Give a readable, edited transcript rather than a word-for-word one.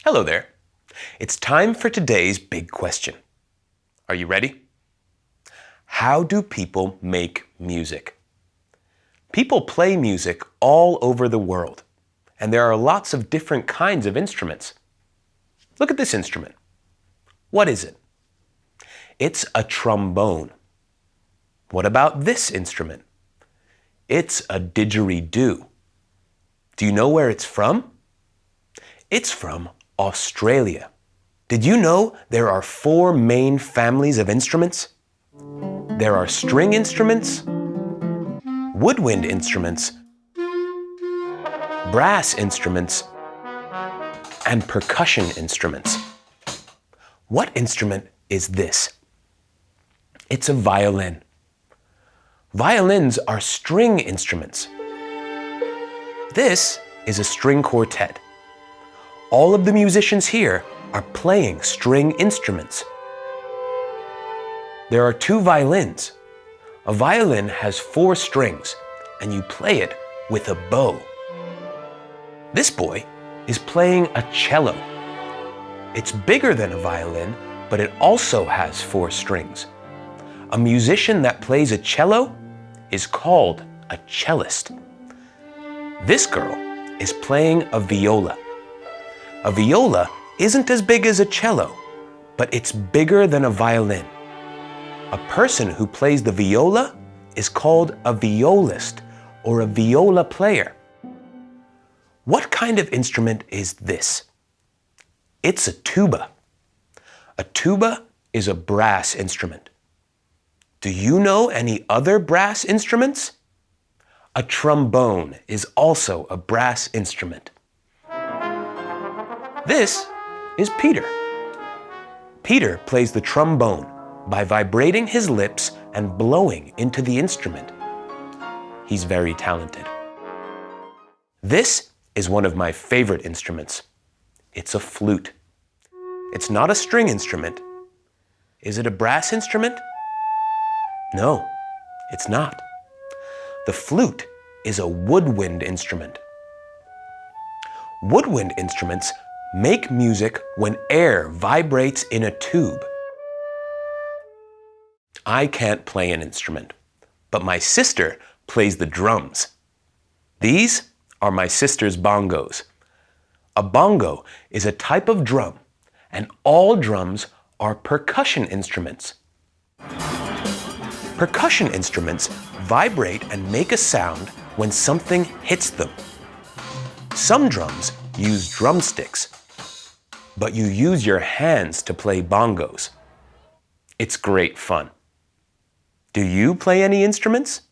Hello there. It's time for today's big question. Are you ready? How do people make music? People play music all over the world, and there are lots of different kinds of instruments. Look at this instrument. What is it? It's a trombone. What about this instrument? It's a didgeridoo. Do you know where it's from? It's from Australia. Did you know there are 4 main families of instruments? There are string instruments, woodwind instruments, brass instruments, and percussion instruments. What instrument is this? It's a violin. Violins are string instruments. This is a string quartet. All of the musicians here are playing string instruments. There are 2 violins. A violin has 4 strings, and you play it with a bow. This boy is playing a cello. It's bigger than a violin, but it also has 4 strings. A musician that plays a cello is called a cellist. This girl is playing a viola. A viola isn't as big as a cello, but it's bigger than a violin. A person who plays the viola is called a violist or a viola player. What kind of instrument is this? It's a tuba. A tuba is a brass instrument. Do you know any other brass instruments? A trombone is also a brass instrument. This is Peter. Peter plays the trombone by vibrating his lips and blowing into the instrument. He's very talented. This is one of my favorite instruments. It's a flute. It's not a string instrument. Is it a brass instrument? No, it's not. The flute is a woodwind instrument. Woodwind instruments make music when air vibrates in a tube. I can't play an instrument, but my sister plays the drums. These are my sister's bongos. A bongo is a type of drum, and all drums are percussion instruments. Percussion instruments vibrate and make a sound when something hits them. Some drums use drumsticks, but you use your hands to play bongos. It's great fun. Do you play any instruments?